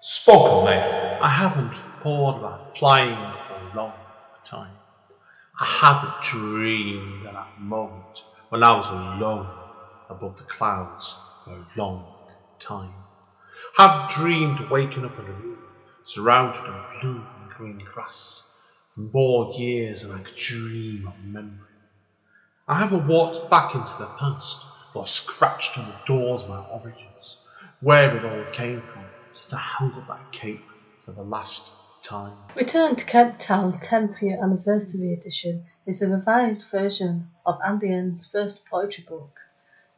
Spoken Labour. I haven't thought about flying for a long time. I haven't dreamed of that moment when I was alone above the clouds for a long time. I haven't dreamed of waking up in a room surrounded in blue and green grass for more years than I could dream of remembering. I haven't walked back into the past or scratched on the doors of my origins, where it all came from, since I hung up that cape for the last time. Return to Cape Town 10th Year Anniversary Edition is a revised version of Andy N's first poetry book.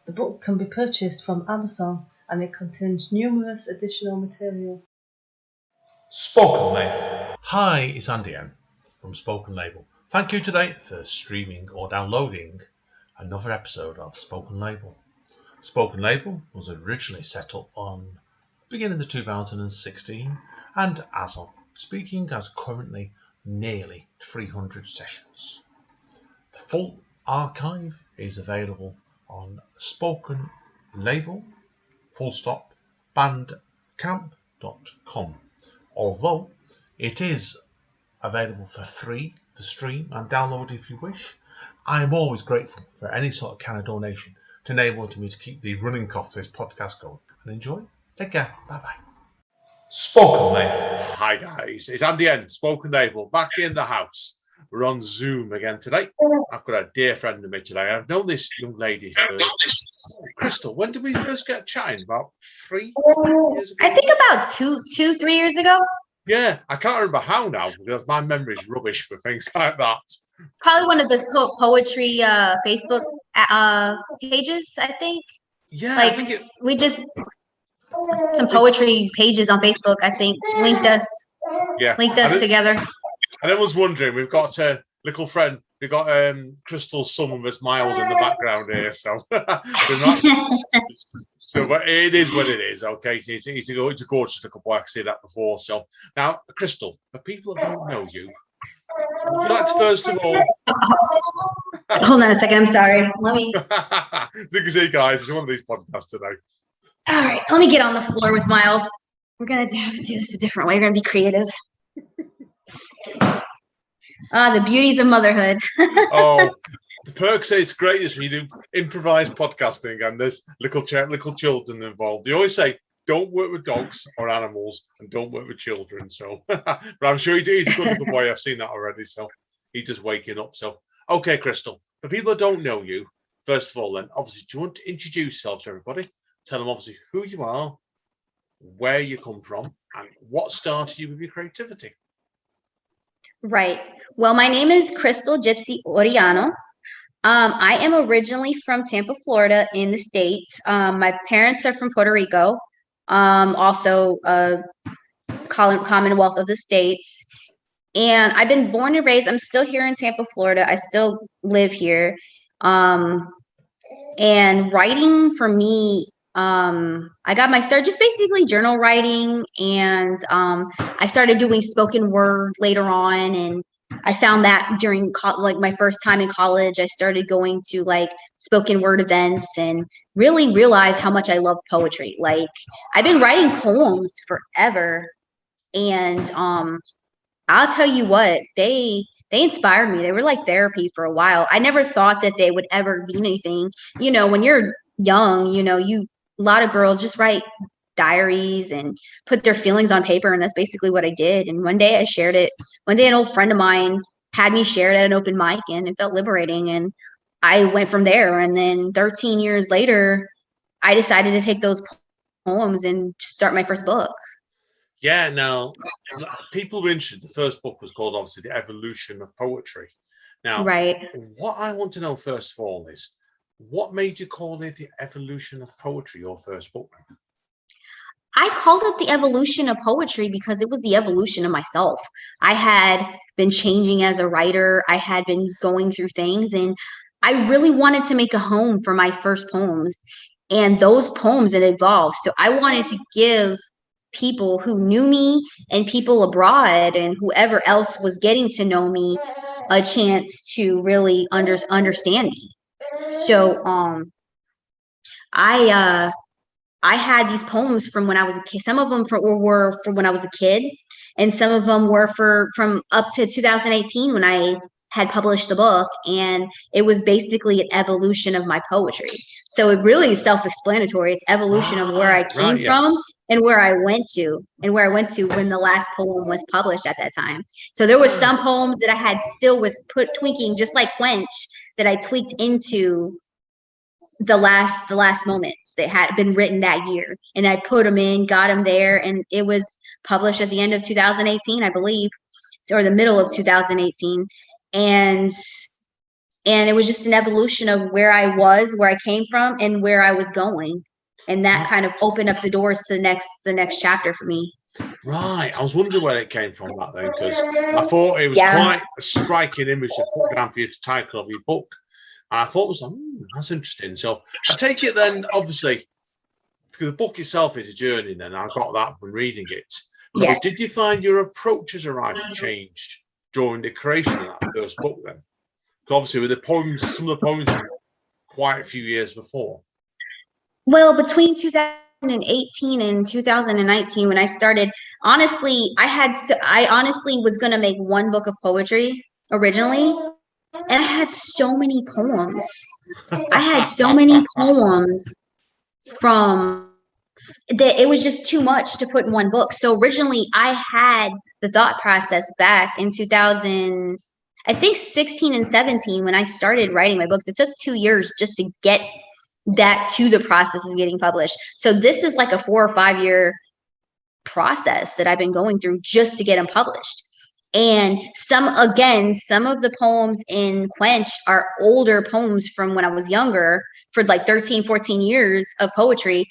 The book can be purchased from Amazon and it contains numerous additional material. Spoken Label. Hi, it's Andy N from Spoken Label. Thank you today for streaming or downloading another episode of Spoken Label. Spoken Label was originally set up on beginning of 2016 and as of speaking has currently nearly 300 sessions. The full archive is available on Spoken Label bandcamp.com. Although it is available for free for stream and download if you wish, I am always grateful for any sort of kind of donation to enable me to keep the running costs of this podcast going. And enjoy. Take care. Bye bye. Spoken Label. Hi guys, it's Andy N, Spoken Label, back in the house. We're on Zoom again today. I've got a dear friend of me today. I've known this young lady for Krystal. When did we first get chatting? About 3 years ago? I think about 3 years ago. Yeah, I can't remember how now because my memory's rubbish for things like that. Probably one of the poetry Facebook pages, I think. Yeah, like I think we just some poetry pages on Facebook, I think, linked us together. And I was wondering, we've got a little friend. We've got Krystal's son with Miles in the background here, so but it is what it is. Okay, it's a gorgeous little boy. I can see that before. So now, Krystal, for people that don't know you, would you like to first of all? Hold on a second. I'm sorry. Let me. As you can see, guys, it's one of these podcasts today. All right, let me get on the floor with Miles. We're gonna do this a different way. We're gonna be creative. The beauties of motherhood. Oh, the perks say it's great is when you do improvised podcasting and there's little children involved. They always say don't work with dogs or animals and don't work with children. So, but I'm sure he's a good little boy. I've seen that already. So he's just waking up. So, okay, Krystal, for people that don't know you, first of all, then obviously, do you want to introduce yourself to everybody? Tell them obviously who you are, where you come from, and what started you with your creativity. Right. Well, my name is Krystal Gypsey Orellano. I am originally from Tampa, Florida, in the States. My parents are from Puerto Rico, also Commonwealth of the States. And I've been born and raised. I'm still here in Tampa, Florida. I still live here. And writing for me, I got my start just basically journal writing, and I started doing spoken word later on, and I found that during my first time in college, I started going to like spoken word events and really realized how much I love poetry. Like I've been writing poems forever, and I'll tell you what, they inspired me. They were like therapy for a while. I never thought that they would ever mean anything. You know, when you're young, a lot of girls just write diaries and put their feelings on paper, and that's basically what I did. And one day I shared it. One day an old friend of mine had me share it at an open mic, and it felt liberating, and I went from there. And then 13 years later, I decided to take those poems and start my first book. Yeah, now people were interested. The first book was called obviously The Evolution of Poetry. Now, right. What I want to know first of all is, what made you call it The Evolution of Poetry, your first book? I called it The Evolution of Poetry because it was the evolution of myself. I had been changing as a writer. I had been going through things, and I really wanted to make a home for my first poems. And those poems had evolved. So I wanted to give people who knew me and people abroad and whoever else was getting to know me a chance to really understand me. So I I had these poems from when I was a kid. Some of them were from when I was a kid, and some of them were from up to 2018 when I had published the book. And it was basically an evolution of my poetry. So it really is self-explanatory. It's evolution of where I came from and where I went to when the last poem was published at that time. So there was some poems that I had still was tweaking, just like Quench, that I tweaked into the last moments that had been written that year, and I put them in, got them there, and it was published at the end of 2018, I believe, or the middle of 2018. And it was just an evolution of where I was, where I came from, and where I was going, and that kind of opened up the doors to the next chapter for me. Right, I was wondering where it came from back then, because I thought it was quite a striking image to put down for your title of your book. And I thought it was like, that's interesting. So I take it then, obviously, because the book itself is a journey, then I got that from reading it. So Yes. Did you find your approach as a writer changed during the creation of that first book then? Because obviously with the poems, some of the poems were quite a few years before. Well, between 2018 and 2019, when I started, honestly, I honestly was going to make one book of poetry originally. And I had so many poems. I had so many poems from that it was just too much to put in one book. So originally I had the thought process back in 2000, I think 16 and 17 when I started writing my books. It took 2 years just to get that to the process of getting published. So this is like a 4 or 5 year process that I've been going through just to get them published. And some of the poems in Quench are older poems from when I was younger, for like 13, 14 years of poetry.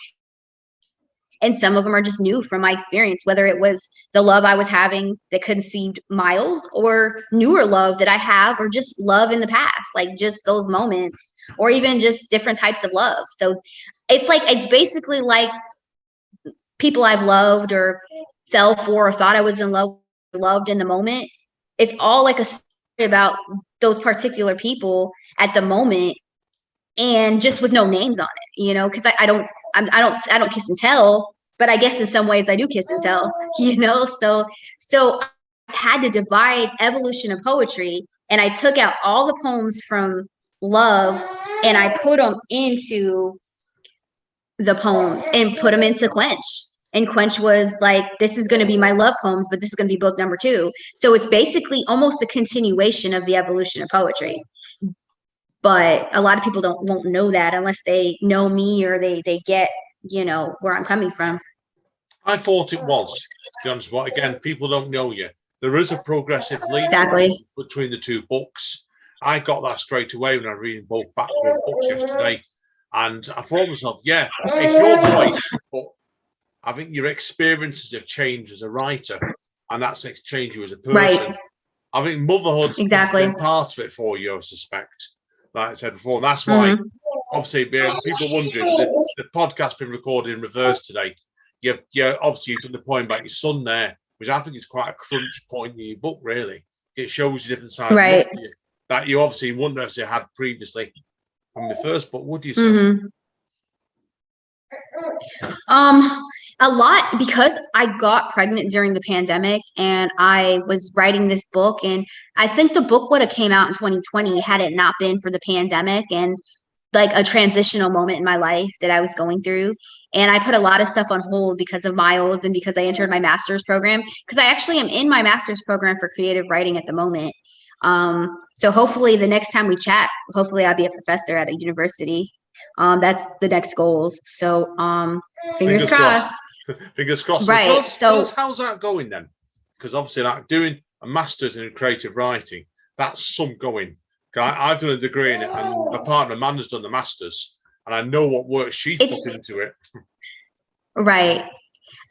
And some of them are just new from my experience, whether it was the love I was having that conceived Miles, or newer love that I have, or just love in the past, like just those moments, or even just different types of love. So it's basically like people I've loved or fell for or thought I was in love, loved in the moment. It's all like a story about those particular people at the moment, and just with no names on it, because I don't kiss and tell, but I guess in some ways I do kiss and tell, so I had to divide evolution of poetry, and I took out all the poems from love and I put them into the poems and put them into Quench. And Quench was like, this is going to be my love poems, but this is going to be book number 2. So it's basically almost a continuation of the evolution of poetry. But a lot of people won't know that unless they know me, or they get, where I'm coming from. I thought it was, to be honest. But again, people don't know you. There is a progressive leap between the 2 books. I got that straight away when I was reading both backward books yesterday. And I thought to myself, yeah, it's your voice, but I think your experiences have changed as a writer, and that's changed you as a person. Right. I think motherhood's been part of it for you, I suspect. Like I said before, that's why, obviously, people wondering, the podcast's been recorded in reverse today. You've done the point about your son there, which I think is quite a crunch point in your book, really. It shows you different sides of you that you obviously wouldn't have had previously from the first book, would you say? A lot, because I got pregnant during the pandemic and I was writing this book, and I think the book would have came out in 2020 had it not been for the pandemic and like a transitional moment in my life that I was going through. And I put a lot of stuff on hold because of Miles and because I entered my master's program, because I actually am in my master's program for creative writing at the moment. So hopefully the next time we chat, hopefully I'll be a professor at a university. That's the next goals. So fingers crossed. Fingers crossed. Right. Tell us how's that going then? Because obviously, like doing a master's in creative writing, that's some going. I've done a degree in it, and my partner Amanda's done the master's, and I know what work she's put into it. Right.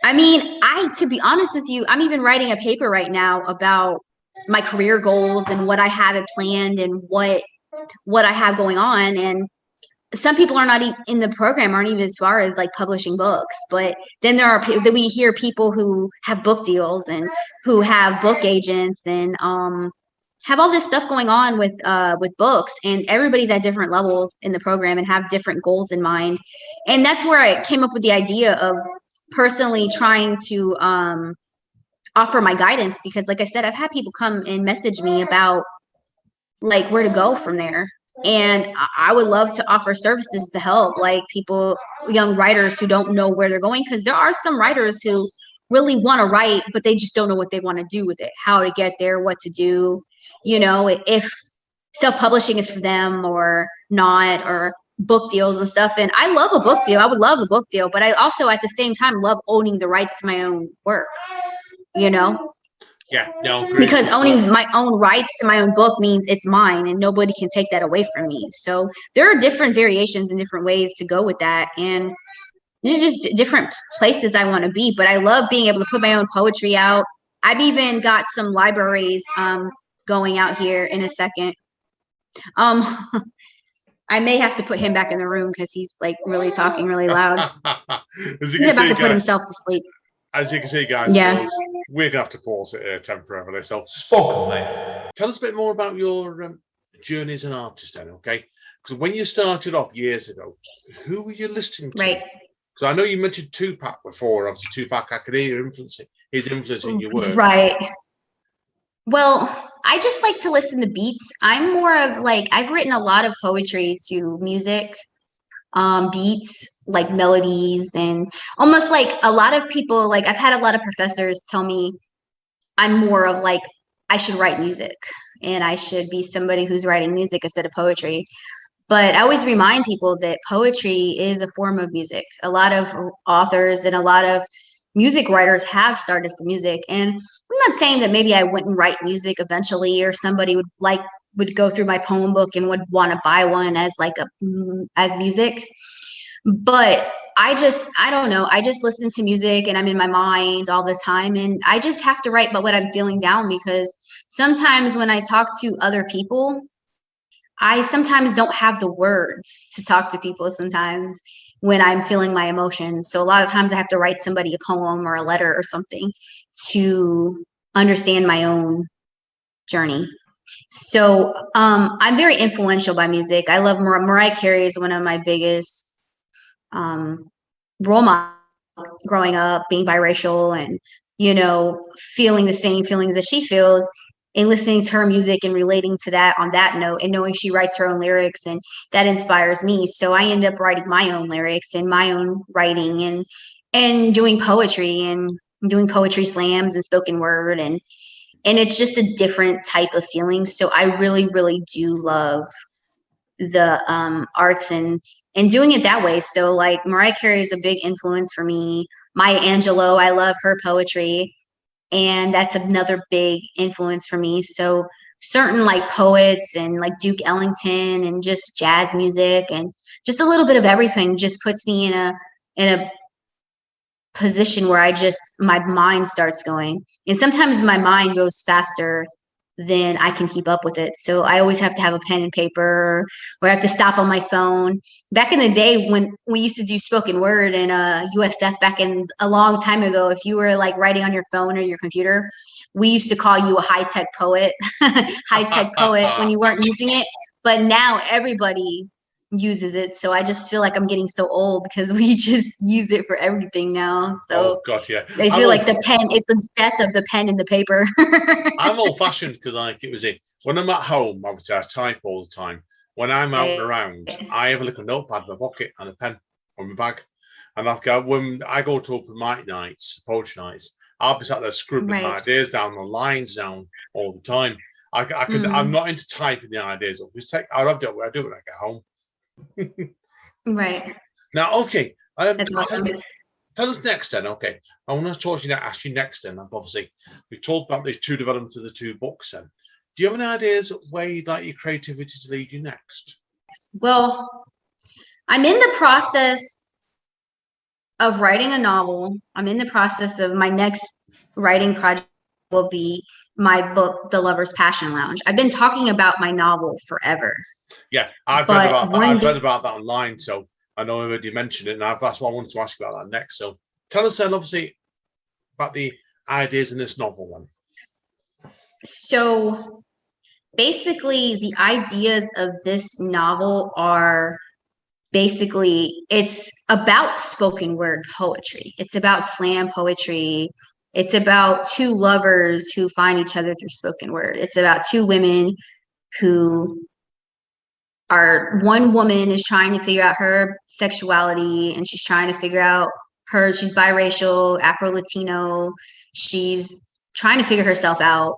I mean, to be honest with you, I'm even writing a paper right now about my career goals and what I have planned and what I have going on. And some people are not in the program, aren't even as far as like publishing books, but then we hear people who have book deals and who have book agents and have all this stuff going on with books, and everybody's at different levels in the program and have different goals in mind. And that's where I came up with the idea of personally trying to offer my guidance, because like I said, I've had people come and message me about like where to go from there. And I would love to offer services to help like people, young writers who don't know where they're going, because there are some writers who really want to write, but they just don't know what they want to do with it, how to get there, what to do, you know, if self-publishing is for them or not, or book deals and stuff. And I love a book deal. I would love a book deal, but I also at the same time love owning the rights to my own work, you know? Yeah, no, because owning my own rights to my own book means it's mine and nobody can take that away from me. So there are different variations and different ways to go with that. And there's just different places I want to be, but I love being able to put my own poetry out. I've even got some libraries going out here in a second. I may have to put him back in the room because he's like really talking really loud. He's about to put himself to sleep. As you can see, guys, yeah, we're going to have to pause it here temporarily. So, spoken, mate. Tell us a bit more about your journey as an artist then, okay? Because when you started off years ago, who were you listening to? Right. Because I know you mentioned Tupac before. Obviously, Tupac, I could hear his influence in your work. Right. Well, I just like to listen to beats. I'm more of like, I've written a lot of poetry to music. Beats, like melodies, and almost like a lot of people, like I've had a lot of professors tell me I'm more of like, I should write music and I should be somebody who's writing music instead of poetry. But I always remind people that poetry is a form of music. A lot of authors and a lot of music writers have started for music. And I'm not saying that maybe I wouldn't write music eventually, or somebody would go through my poem book and would want to buy one as like as music. But I don't know. I just listen to music and I'm in my mind all the time. And I just have to write about what I'm feeling down, because sometimes when I talk to other people, I sometimes don't have the words to talk to people sometimes when I'm feeling my emotions. So a lot of times I have to write somebody a poem or a letter or something to understand my own journey. So I'm very influential by music. I love Mariah Carey is one of my biggest role models growing up, being biracial and, you know, feeling the same feelings that she feels, and listening to her music and relating to that on that note, and knowing she writes her own lyrics, and that inspires me. So I end up writing my own lyrics and my own writing, and doing poetry and doing poetry slams and spoken word, and it's just a different type of feeling. So I really, really do love the arts and doing it that way. So like Mariah Carey is a big influence for me. Maya Angelou, I love her poetry, and that's another big influence for me. So certain like poets and like Duke Ellington and just jazz music and just a little bit of everything just puts me in a position where my mind starts going. And sometimes my mind goes faster than I can keep up with it. So I always have to have a pen and paper, or I have to stop on my phone. Back in the day when we used to do spoken word in USF back in a long time ago, if you were like writing on your phone or your computer, we used to call you a high-tech poet, high-tech poet when you weren't using it. But now everybody uses it. So I just feel like I'm getting so old because we just use it for everything now. So oh god, yeah, I feel like the pen, it's the death of the pen and the paper. I'm old-fashioned because like it was when I'm at home, obviously I type all the time. When I'm out and around, I have a little notepad in my pocket and a pen on my bag, and when I go to open mic nights, poetry nights, I'll be sat there scribbling my ideas down, the lines down all the time. I'm not into typing the ideas up. I do it when I get home. Right. Now, okay. Awesome. Tell us next then. Okay, I want to talk to you now. Ask you next then. Obviously, we've talked about these two developments of the two books. Then, do you have any ideas where you'd like your creativity to lead you next? Well, I'm in the process of writing a novel. I'm in the process of my next writing project will be my book, The Lover's Passion Lounge. I've been talking about my novel forever. Yeah, I've read about that online, so I know I already mentioned it, and that's what I wanted to ask you about that next. So tell us then, obviously, about the ideas in this novel one. So basically the ideas of this novel are basically, it's about spoken word poetry. It's about slam poetry. It's about two lovers who find each other through spoken word. It's about two women who are, one woman is trying to figure out her sexuality, and she's trying to figure out she's biracial, Afro-Latino. She's trying to figure herself out,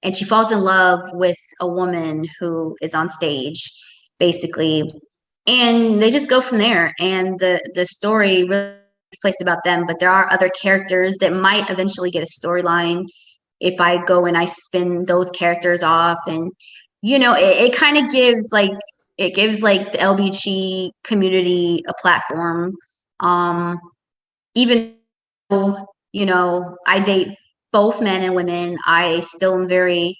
and she falls in love with a woman who is on stage, basically. And they just go from there. And the story really takes place about them, but there are other characters that might eventually get a storyline if I go and I spin those characters off. And, you know, it kind of gives like, it gives like the LBG community a platform. Even though, you know, I date both men and women, I still am very,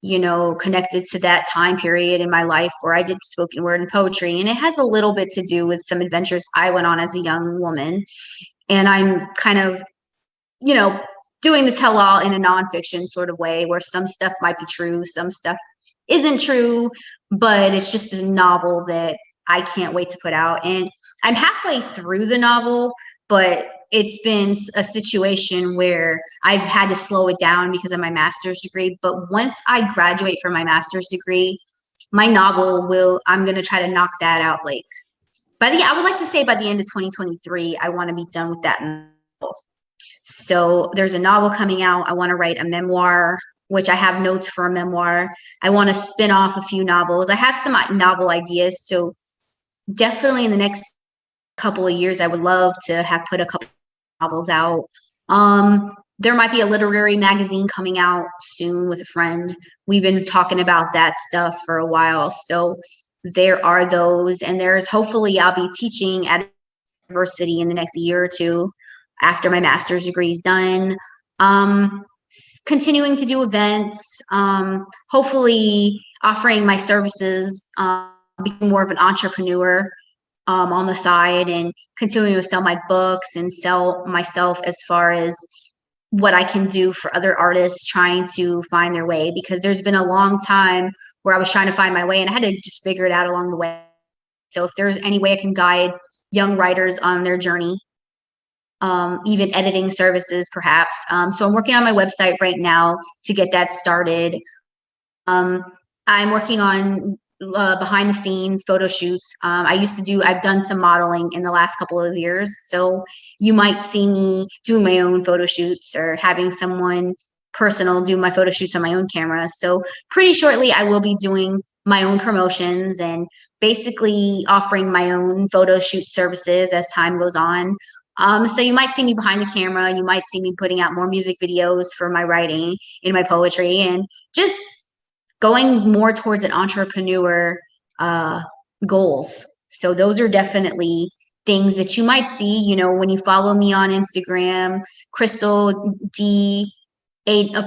you know, connected to that time period in my life where I did spoken word and poetry. And it has a little bit to do with some adventures I went on as a young woman. And I'm kind of, you know, doing the tell-all in a nonfiction sort of way where some stuff might be true, some stuff isn't true, but it's just a novel that I can't wait to put out. And I'm halfway through the novel, but it's been a situation where I've had to slow it down because of my master's degree. But once I graduate from my master's degree, my novel I'm going to try to knock that out. Like I would like to say by the end of 2023, I want to be done with that novel. So there's a novel coming out. I want to write a memoir, which I have notes for a memoir. I want to spin off a few novels. I have some novel ideas. So definitely in the next couple of years, I would love to have put a couple novels out. There might be a literary magazine coming out soon with a friend. We've been talking about that stuff for a while. So there are those, and there's hopefully I'll be teaching at a university in the next year or two after my master's degree is done. Continuing to do events, hopefully offering my services, become more of an entrepreneur on the side, and continuing to sell my books and sell myself as far as what I can do for other artists trying to find their way, because there's been a long time where I was trying to find my way and I had to just figure it out along the way. So if there's any way I can guide young writers on their journey, even editing services perhaps. So I'm working on my website right now to get that started. I'm working on behind the scenes photo shoots. I've done some modeling in the last couple of years. So you might see me doing my own photo shoots or having someone personal do my photo shoots on my own camera. So pretty shortly I will be doing my own promotions and basically offering my own photo shoot services as time goes on. So you might see me behind the camera. You might see me putting out more music videos for my writing and my poetry, and just going more towards an entrepreneur goals. So those are definitely things that you might see, you know, when you follow me on Instagram, Krystal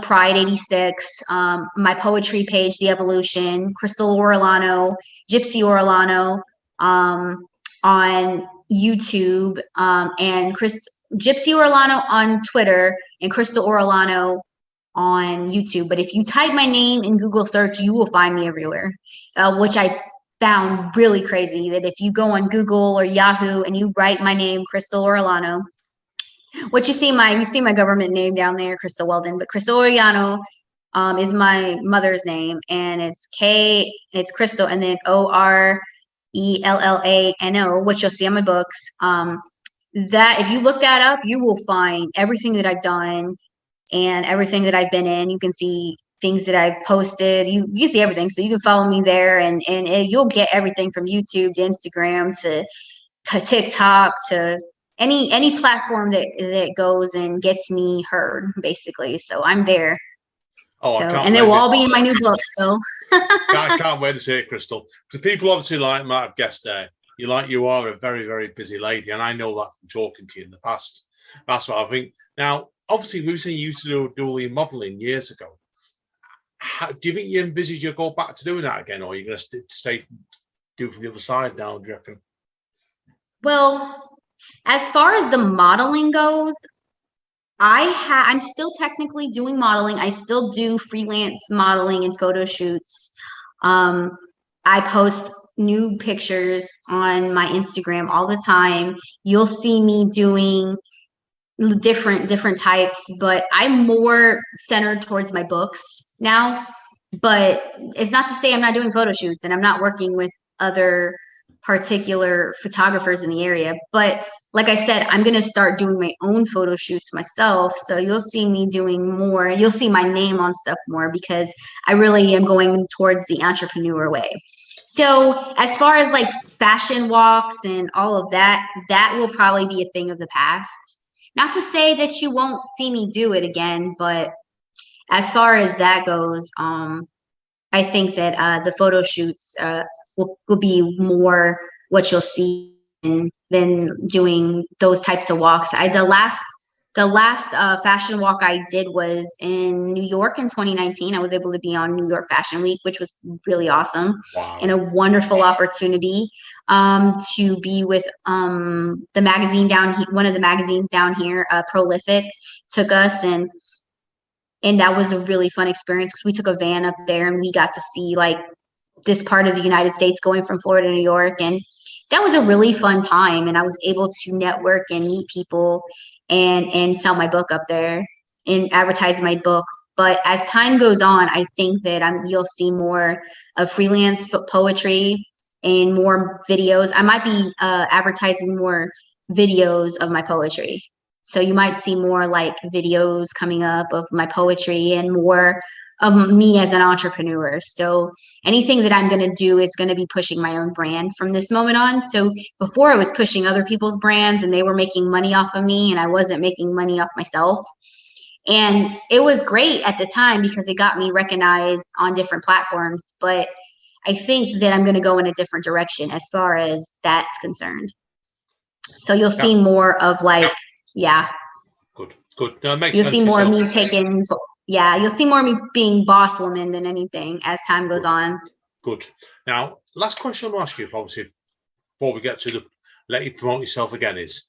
Pride 86, my poetry page, The Evolution, Krystal Orellano, Gypsy Orellano, on YouTube, and Gypsy Orellano on Twitter, and Krystal Orellano on YouTube. But if you type my name in Google search, you will find me everywhere, which I found really crazy, that if you go on Google or Yahoo and you write my name, Krystal Orellano, what you see my government name down there, Krystal Weldon, but Krystal Orellano is my mother's name, and it's Krystal and then Orellano, which you'll see on my books. That if you look that up, you will find everything that I've done and everything that I've been in. You can see things that I've posted. You can see everything. So you can follow me there, and you'll get everything from YouTube to Instagram to TikTok to any platform that goes and gets me heard, basically. So I'm there. Oh, so, and they will all be in my new book. So I can't wait to see it, Krystal. Because people obviously might have guessed there. You are a very, very busy lady, and I know that from talking to you in the past. That's what I think. Now, obviously, we've seen you used to do dually modeling years ago. Do you think you envisage you'll go back to doing that again, or are you going to stay do from the other side now, do you reckon? Well, as far as the modeling goes, I'm still technically doing modeling. I still do freelance modeling and photo shoots. I post new pictures on my Instagram all the time. You'll see me doing different types, but I'm more centered towards my books now. But it's not to say I'm not doing photo shoots and I'm not working with other particular photographers in the area. But like I said, I'm going to start doing my own photo shoots myself. So you'll see me doing more. You'll see my name on stuff more because I really am going towards the entrepreneur way. So as far as like fashion walks and all of that, that will probably be a thing of the past. Not to say that you won't see me do it again, but as far as that goes, I think that the photo shoots will be more what you'll see than doing those types of walks. The last fashion walk I did was in New York in 2019. I was able to be on New York Fashion Week, which was really awesome. Wow. And a wonderful opportunity to be with the magazine one of the magazines down here, Prolific, took us, and that was a really fun experience because we took a van up there and we got to see like this part of the United States going from Florida to New York. And that was a really fun time. And I was able to network and meet people and sell my book up there and advertise my book. But as time goes on, I think that you'll see more of freelance poetry and more videos. I might be advertising more videos of my poetry. So you might see more like videos coming up of my poetry and more of me as an entrepreneur. So anything that I'm going to do is going to be pushing my own brand from this moment on. So before I was pushing other people's brands and they were making money off of me and I wasn't making money off myself. And it was great at the time because it got me recognized on different platforms. But I think that I'm going to go in a different direction as far as that's concerned. So you'll see more of like, yeah. Good. No, it makes sense. You'll see more of me taking, you'll see more of me being boss woman than anything as time goes on. Good. Now, last question I want to ask you, obviously, before we get to let you promote yourself again, is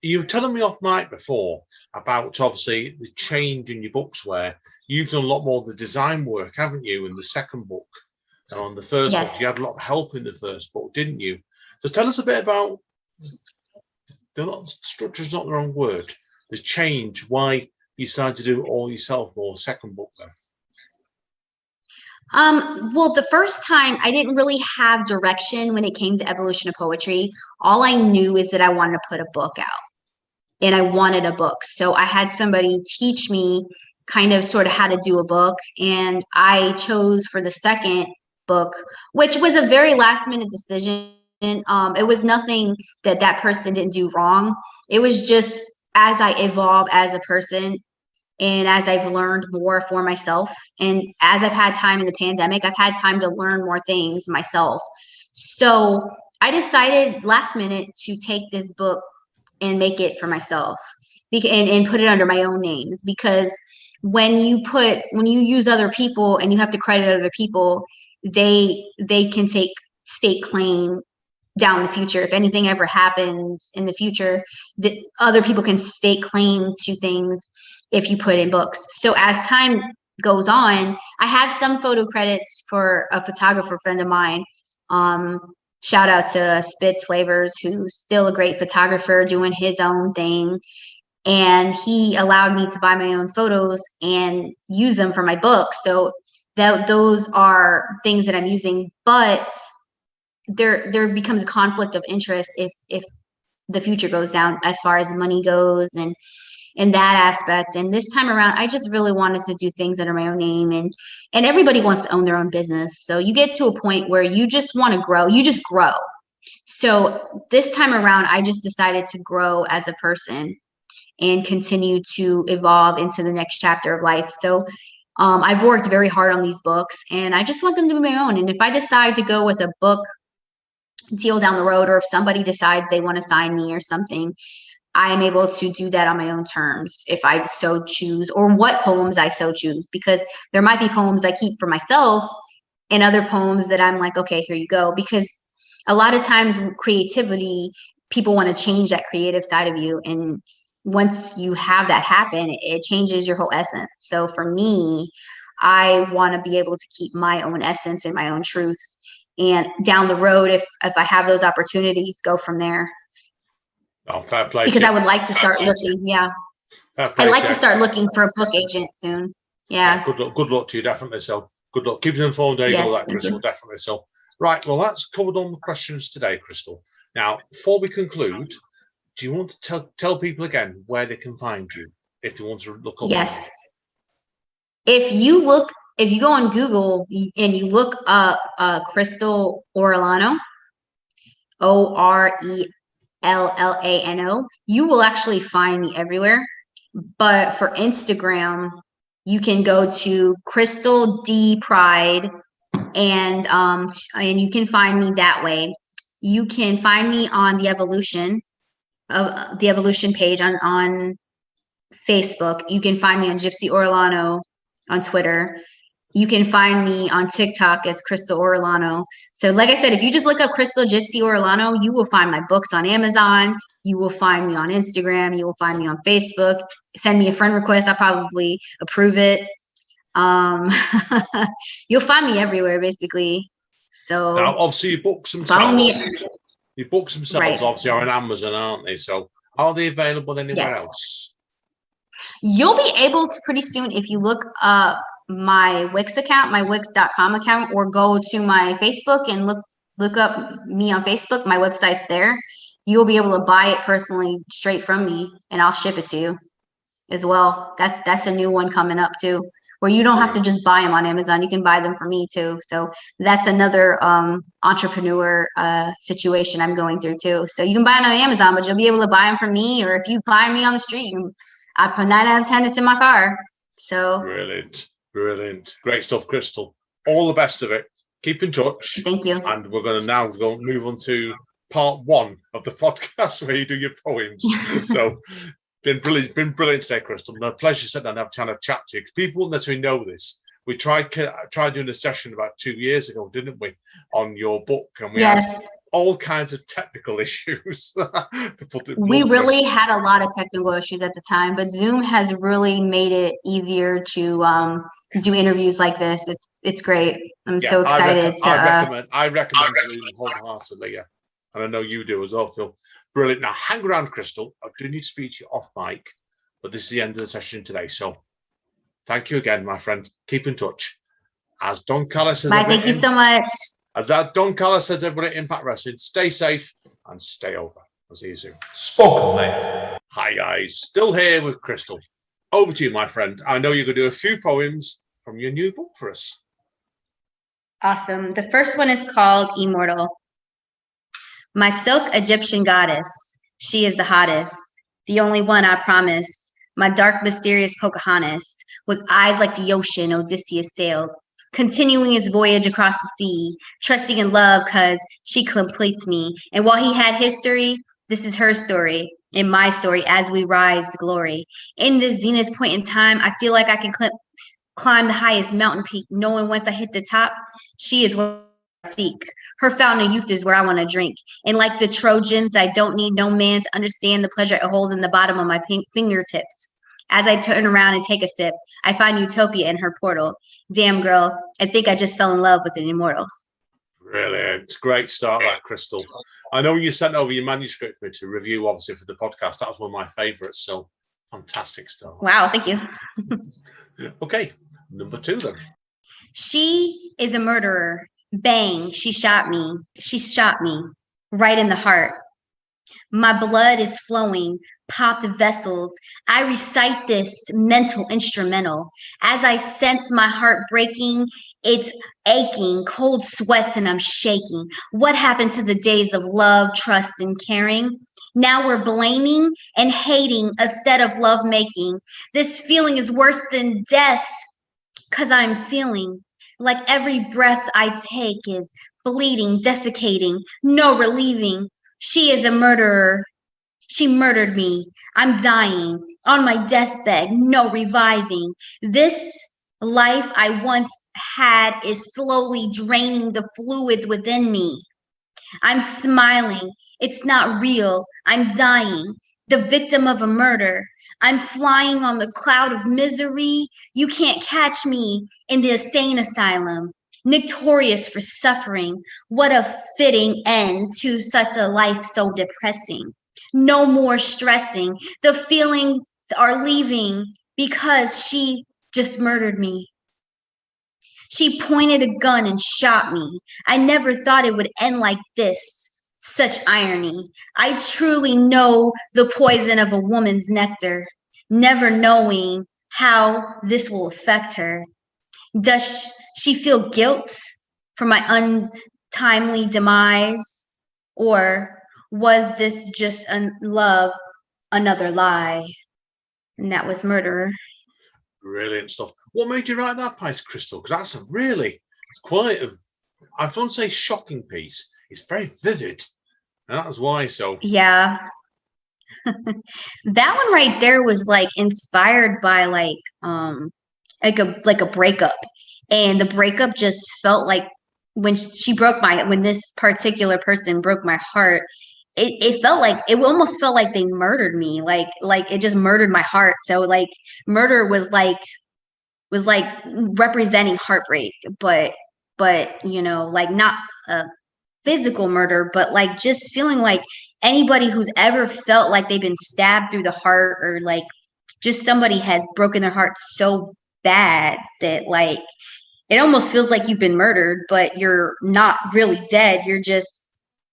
you were telling me off mic before about obviously the change in your books where you've done a lot more of the design work, haven't you, in the second book? And on the first book, you had a lot of help in the first book, didn't you? So tell us a bit about structure's not the wrong word. The change, why you decided to do it all yourself or second book then? Well, the first time I didn't really have direction when it came to evolution of poetry. All I knew is that I wanted to put a book out and I wanted a book. So I had somebody teach me kind of sort of how to do a book. And I chose for the second book, which was a very last minute decision. It was nothing that person didn't do wrong. It was just as I evolve as a person and as I've learned more for myself, and as I've had time in the pandemic, I've had time to learn more things myself. So I decided last minute to take this book and make it for myself and put it under my own names, because when you use other people and you have to credit other people, they can take state claim down the future. If anything ever happens in the future, that other people can stake claim to things if you put in books. So as time goes on, I have some photo credits for a photographer friend of mine. Shout out to Spitz Flavors, who's still a great photographer doing his own thing. And he allowed me to buy my own photos and use them for my book. So those are things that I'm using, but there becomes a conflict of interest if the future goes down as far as money goes and in that aspect. And this time around, I just really wanted to do things under my own name, and everybody wants to own their own business. So you get to a point where you just want to grow, you just grow. So this time around, I just decided to grow as a person and continue to evolve into the next chapter of life. So I've worked very hard on these books and I just want them to be my own. And if I decide to go with a book deal down the road, or if somebody decides they want to sign me or something, I am able to do that on my own terms if I so choose, or what poems I so choose, because there might be poems I keep for myself and other poems that I'm like, okay, here you go. Because a lot of times creativity, people want to change that creative side of you. And once you have that happen, it changes your whole essence. So for me, I want to be able to keep my own essence and my own truth. And down the road, if I have those opportunities, go from there. Oh, fair play. Because I would like to start looking. Yeah. I'd like to start looking for a book agent soon. Yeah. Good luck to you, definitely. So good luck. Keep us informed. There you go, that Krystal, definitely. So, right. Well, that's covered all the questions today, Krystal. Now, before we conclude, do you want to tell people again where they can find you if they want to look up? Yes. If you go on Google and you look up Krystal Orellano, Orellano, you will actually find me everywhere. But for Instagram, you can go to Krystal D Pride, and you can find me that way. You can find me on the Evolution page on Facebook. You can find me on Gypsy Orellano on Twitter. You can find me on TikTok as Krystal Orellano. So like I said, if you just look up Krystal Gypsy Orellano, you will find my books on Amazon. You will find me on Instagram. You will find me on Facebook. Send me a friend request. I'll probably approve it. You'll find me everywhere, basically. So now, obviously, your books themselves, obviously are on Amazon, aren't they? So are they available anywhere else? You'll be able to pretty soon if you look up my Wix account, my Wix.com account, or go to my Facebook and look up me on Facebook. My website's there. You'll be able to buy it personally straight from me, and I'll ship it to you as well. That's a new one coming up too, where you don't have to just buy them on Amazon. You can buy them from me too. So that's another entrepreneur situation I'm going through too. So you can buy it on Amazon, but you'll be able to buy them from me, or if you find me on the street, I put 9 out of 10 it's in my car. So brilliant, great stuff, Krystal. All the best of it. Keep in touch. Thank you. And we're going to now move on to part 1 of the podcast where you do your poems. So been brilliant today, Krystal. No pleasure sitting down and having a chat to you, because people won't necessarily know this. We tried doing a session about 2 years ago, didn't we, on your book, and we had all kinds of technical issues. To put it we really had a lot of technical issues at the time, but Zoom has really made it easier to do interviews like this. It's great. I'm so excited. I recommend Zoom wholeheartedly. Yeah, and I know you do as well, Phil. Brilliant. Now, hang around, Krystal. I do need to speak to you off mic, but this is the end of the session today. So, thank you again, my friend. Keep in touch. As Don Callis says, thank you so much. As Don Callis says, everybody at Impact Wrestling, stay safe and stay over. I'll see you soon. Spoken, mate. Hi, guys. Still here with Krystal. Over to you, my friend. I know you're going to do a few poems from your new book for us. Awesome. The first one is called Immortal. My silk Egyptian goddess, she is the hottest, the only one I promise. My dark, mysterious Pocahontas, with eyes like the ocean Odysseus sailed, continuing his voyage across the sea, trusting in love because she completes me. And while he had history, this is her story and my story as we rise to glory. In this zenith point in time, I feel like I can climb the highest mountain peak, knowing once I hit the top, she is what I seek. Her fountain of youth is where I want to drink. And like the Trojans, I don't need no man to understand the pleasure I hold in the bottom of my fingertips. As I turn around and take a sip, I find utopia in her portal. Damn, girl, I think I just fell in love with an immortal. Brilliant. Great start, that, Krystal. I know you sent over your manuscript for me to review, obviously, for the podcast. That was one of my favourites, so fantastic start. Wow, thank you. Okay, number 2 then. She is a murderer. Bang, she shot me. She shot me right in the heart. My blood is flowing, popped vessels. I recite this mental instrumental. As I sense my heart breaking, it's aching, cold sweats, and I'm shaking. What happened to the days of love, trust, and caring? Now we're blaming and hating instead of love making. This feeling is worse than death, 'cause I'm feeling like every breath I take is bleeding, desiccating, no relieving. She is a murderer. She murdered me. I'm dying on my deathbed, no reviving. This life I once had is slowly draining the fluids within me. I'm smiling. It's not real. I'm dying, the victim of a murder. I'm flying on the cloud of misery. You can't catch me in the insane asylum. Notorious for suffering. What a fitting end to such a life so depressing. No more stressing. The feelings are leaving because she just murdered me. She pointed a gun and shot me. I never thought it would end like this. Such irony. I truly know the poison of a woman's nectar, never knowing how this will affect her. Does she feel guilt for my untimely demise? Or was this just love, another lie? And that was Murderer. Brilliant stuff. What made you write that piece, Krystal? Because that's it's quite a, I don't say shocking piece. It's very vivid. And that's why. So yeah. That one right there was like inspired by like a breakup. And the breakup just felt like when this particular person broke my heart, it felt like, it almost felt like they murdered me. Like it just murdered my heart. So like murder was like representing heartbreak, but you know, like not a physical murder, but like just feeling like anybody who's ever felt like they've been stabbed through the heart, or like just somebody has broken their heart so bad that like it almost feels like you've been murdered, but you're not really dead. You're just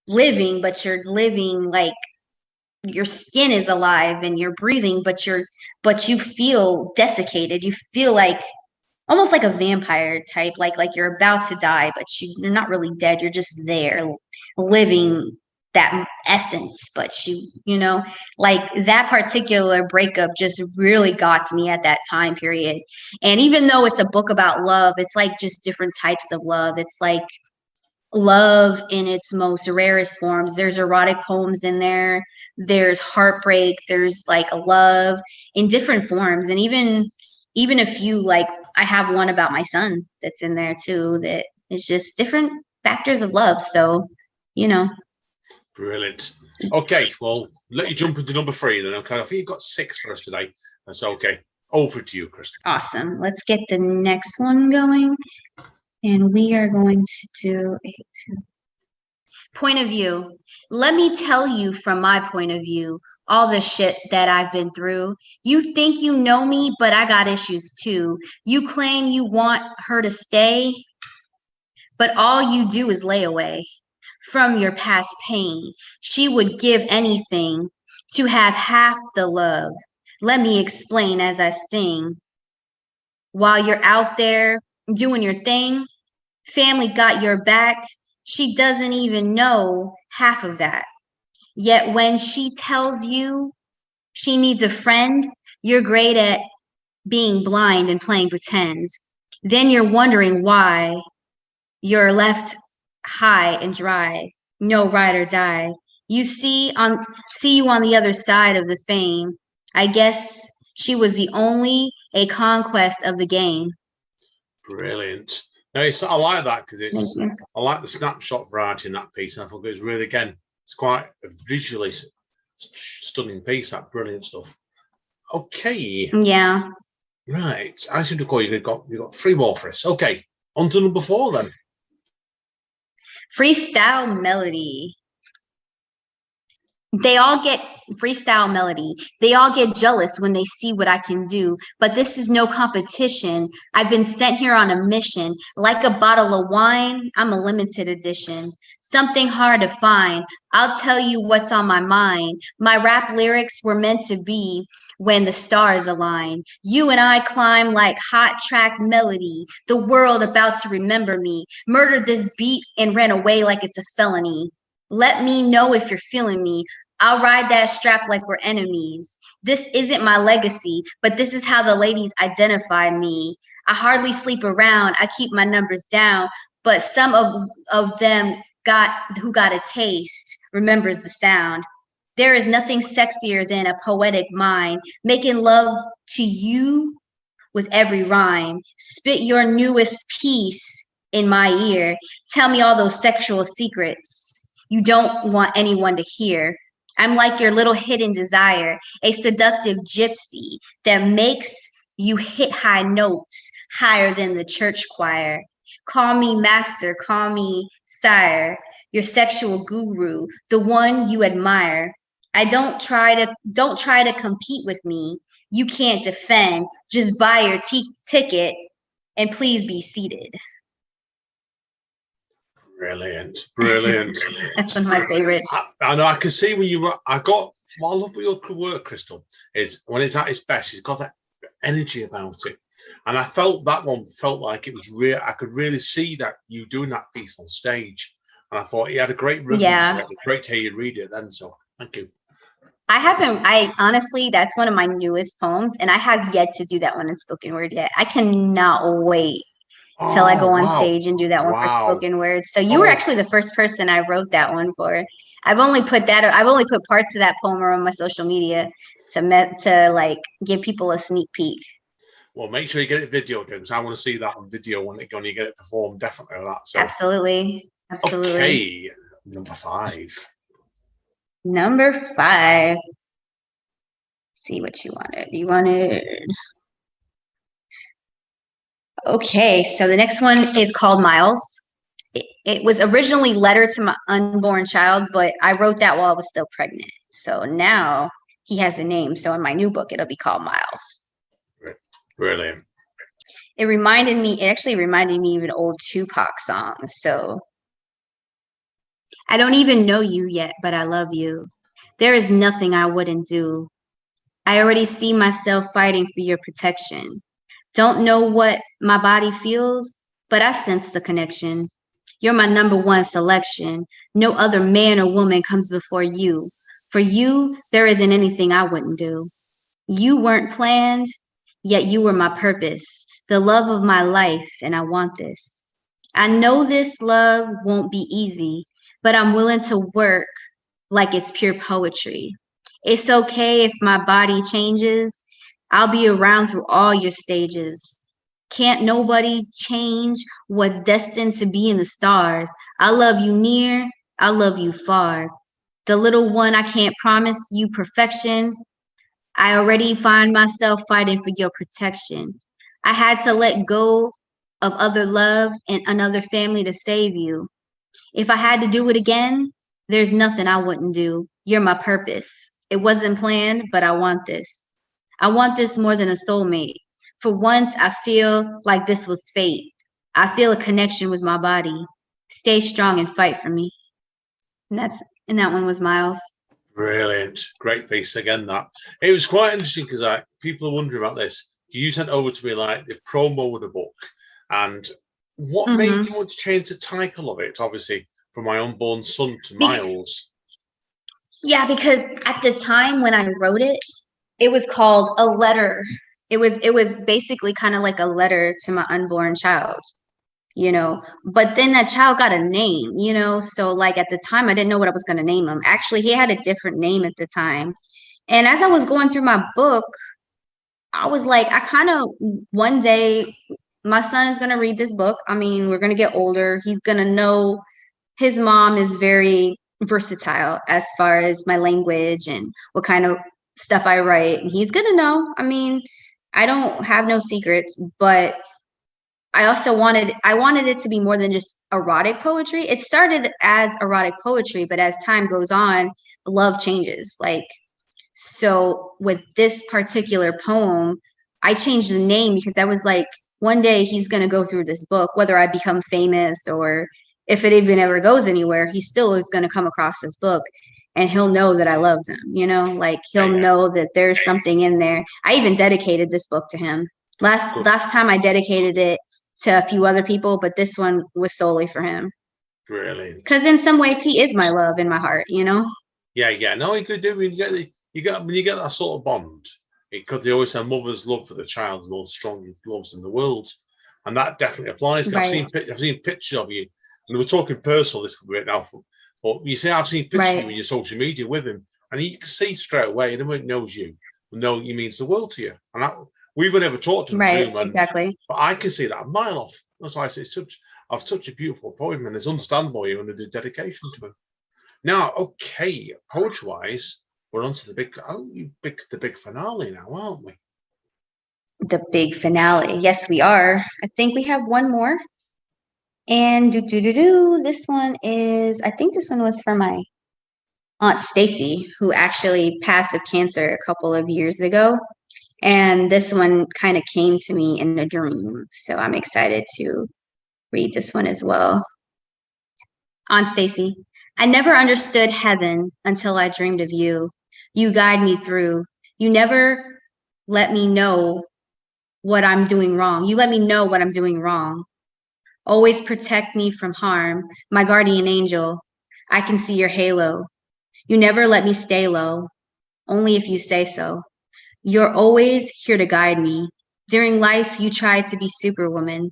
living, but you're living like your skin is alive and you're breathing, but you feel desiccated. You feel like almost like a vampire type, like you're about to die, but you're not really dead. You're just there living that essence. But you know, like that particular breakup just really got to me at that time period. And even though it's a book about love, it's like just different types of love. It's like love in its most rarest forms. There's erotic poems in there. There's heartbreak. There's like a love in different forms. And even a few, like I have one about my son that's in there too, that is just different factors of love. So, you know. Brilliant. Okay, well, let you jump into number 3 then. Okay, I think you've got 6 for us today. That's okay. Over to you, Krystal. Awesome. Let's get the next one going. And we are going to do a point of view. Let me tell you from my point of view, all the shit that I've been through. You think you know me, but I got issues too. You claim you want her to stay, but all you do is lay away from your past pain. She would give anything to have half the love. Let me explain as I sing. While you're out there doing your thing, family got your back. She doesn't even know half of that. Yet when she tells you she needs a friend, you're great at being blind and playing pretend. Then you're wondering why you're left high and dry, no ride or die. You see you on the other side of the fame. I guess she was a conquest of the game. Brilliant. No, I like that because I like the snapshot variety in that piece, and I thought it was really, again, it's quite a visually stunning piece. That brilliant stuff. Okay. Yeah. Right. I should recall you've got 3 more for us. Okay. On to number 4 then. Freestyle Melody. Freestyle Melody. They all get jealous when they see what I can do, but this is no competition. I've been sent here on a mission. Like a bottle of wine, I'm a limited edition. Something hard to find. I'll tell you what's on my mind. My rap lyrics were meant to be when the stars align. You and I climb like hot track melody. The world about to remember me. Murdered this beat and ran away like it's a felony. Let me know if you're feeling me. I'll ride that strap like we're enemies. This isn't my legacy, but this is how the ladies identify me. I hardly sleep around. I keep my numbers down, but some of them who got a taste remembers the sound. There is nothing sexier than a poetic mind, making love to you with every rhyme. Spit your newest piece in my ear. Tell me all those sexual secrets you don't want anyone to hear. I'm like your little hidden desire, a seductive gypsy that makes you hit high notes higher than the church choir. Call me master, call me sire, your sexual guru, the one you admire. Don't try to compete with me. You can't defend. Just buy your ticket and please be seated. Brilliant, brilliant. That's one of my favorites. I know. I can see when you. What I love with your work, Krystal, is when it's at its best. It's got that energy about it, and I felt that one felt like it was real. I could really see that you doing that piece on stage, and I thought you had a great rhythm. Yeah, it was great to hear you read it. Then, so thank you. I honestly, that's one of my newest poems, and I have yet to do that one in spoken word yet. I cannot wait till I go on stage and do that one for spoken word. So you were actually the first person I wrote that one for. I've only put parts of that poem on my social media to like give people a sneak peek. Well, make sure you get it video again, because I want to see that on video when you get it performed. Definitely that. So. Absolutely. Okay, number 5. Number 5. Let's see what you wanted. You wanted. Okay, so the next one is called Miles. It was originally Letter to My Unborn Child, but I wrote that while I was still pregnant. So now he has a name. So in my new book, it'll be called Miles. Brilliant. It actually reminded me of an old Tupac song. So I don't even know you yet, but I love you. There is nothing I wouldn't do. I already see myself fighting for your protection. Don't know what my body feels, but I sense the connection. You're my number 1 selection. No other man or woman comes before you. For you, there isn't anything I wouldn't do. You weren't planned, yet you were my purpose, the love of my life, and I want this. I know this love won't be easy, but I'm willing to work like it's pure poetry. It's okay if my body changes. I'll be around through all your stages. Can't nobody change what's destined to be in the stars. I love you near, I love you far. The little one, I can't promise you perfection. I already find myself fighting for your protection. I had to let go of other love and another family to save you. If I had to do it again, there's nothing I wouldn't do. You're my purpose. It wasn't planned, but I want this. I want this more than a soulmate. For once, I feel like this was fate. I feel a connection with my body. Stay strong and fight for me. And that one was Miles. Brilliant. Great piece again, that. It was quite interesting because people are wondering about this. You sent over to me like the promo of the book. And what made you want to change the title of it, obviously, from My Unborn Son to Miles? Yeah, because at the time when I wrote it, it was called A Letter. It was basically kind of like a letter to my unborn child, but then that child got a name, so like at the time I didn't know what I was going to name him. Actually, he had a different name at the time. And as I was going through my book, I was like, one day my son is going to read this book. I mean, we're going to get older. He's going to know his mom is very versatile as far as my language and what kind of stuff I write. And he's going to know. I mean, I don't have no secrets, but I also wanted it to be more than just erotic poetry. It started as erotic poetry, but as time goes on, love changes. So with this particular poem, I changed the name because I was like, one day he's going to go through this book, whether I become famous or if it even ever goes anywhere, he still is going to come across this book. And he'll know that I love him, he'll know that there's something in there. I even dedicated this book to him. Last time I dedicated it to a few other people, but this one was solely for him. Brilliant. Because in some ways, he is my love in my heart, Yeah. No, you could do. When you get that sort of bond, because they always say mother's love for the child is the most strongest loves in the world, and that definitely applies. Right. I've seen pictures of you, and we're talking personal. This will be now. But you see, I've seen pictures of you on your social media with him, and you can see straight away, anyone who knows you will know he means the world to you. And we've never talked on Zoom, exactly. But I can see that a mile off. That's why I say I've such a beautiful poem, and it's understandable you and a dedication to him. Now, okay, poetry-wise, we're on to the big finale now, aren't we? The big finale. Yes, we are. I think we have one more. And this one is, I think this one was for my Aunt Stacey, who actually passed of cancer a couple of years ago. And this one kind of came to me in a dream. So I'm excited to read this one as well. Aunt Stacey, I never understood heaven until I dreamed of you. You guide me through. You never let me know what I'm doing wrong. You let me know what I'm doing wrong. Always protect me from harm, my guardian angel. I can see your halo. You never let me stay low, only if you say so. You're always here to guide me. During life, you tried to be superwoman.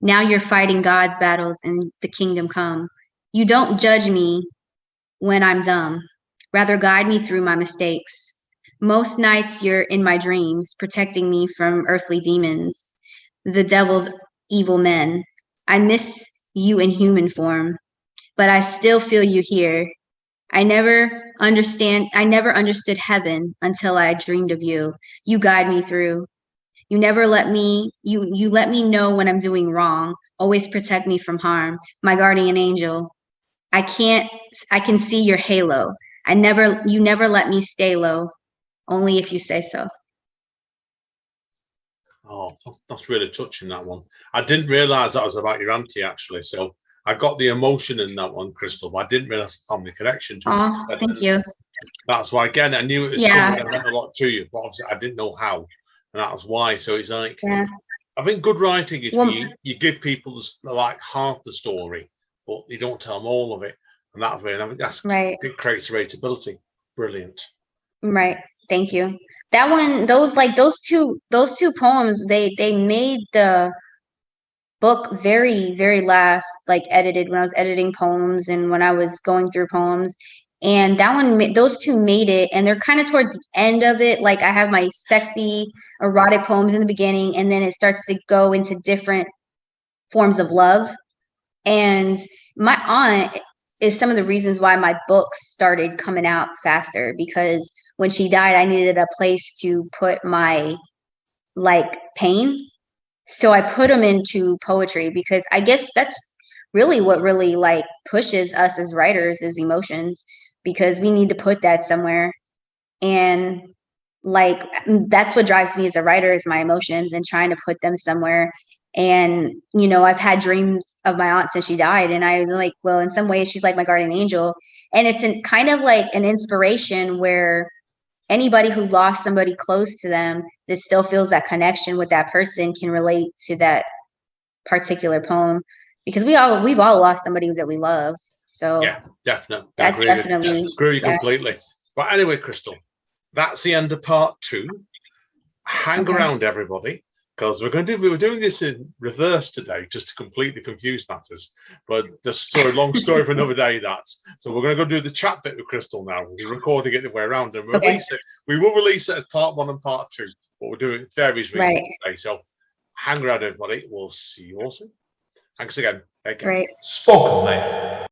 Now you're fighting God's battles in the kingdom come. You don't judge me when I'm dumb. Rather guide me through my mistakes. Most nights you're in my dreams, protecting me from earthly demons, the devil's evil men. I miss you in human form, but I still feel you here. I never understood heaven until I dreamed of you. You guide me through. You never let me, you let me know when I'm doing wrong. Always protect me from harm. My guardian angel. I can see your halo. You never let me stay low. Only if you say so. Oh, that's really touching, that one. I didn't realize that was about your auntie, actually. So I got the emotion in that one, Krystal, but I didn't realize the family connection to it. Oh, thank you. That's why, again, I knew it was something that meant a lot to you, but obviously I didn't know how. And that was why. So it's like, I think good writing is you give people like half the story, but you don't tell them all of it. And that's where I think that's right. It creates relatability. Brilliant. Right. Thank you. That one, those two poems, they made the book very, very last, like edited when I was editing poems and when I was going through poems. And that one, those two made it, and they're kind of towards the end of it. Like I have my sexy, erotic poems in the beginning, and then it starts to go into different forms of love. And my aunt is some of the reasons why my books started coming out faster, because when she died, I needed a place to put my like pain. So I put them into poetry, because I guess that's really what really like pushes us as writers is emotions, because we need to put that somewhere. And like, that's what drives me as a writer is my emotions and trying to put them somewhere. And, you know, I've had dreams of my aunt since she died. And I was like, well, in some ways she's like my guardian angel. And it's kind of like an inspiration where anybody who lost somebody close to them that still feels that connection with that person can relate to that particular poem, because we've all lost somebody that we love. So yeah, definitely. That's definitely agree completely. But anyway, Krystal, that's the end of part 2. Hang around, everybody, because we're doing this in reverse today, just to completely confuse matters. But long story for another day. So we're going to go do the chat bit with Krystal now. We're recording it the way around, and release it. We will release it as part 1 and part 2. But we're doing various reasons today. So hang around, everybody. We'll see you all soon. Thanks again. Okay. Right. Spoken, mate.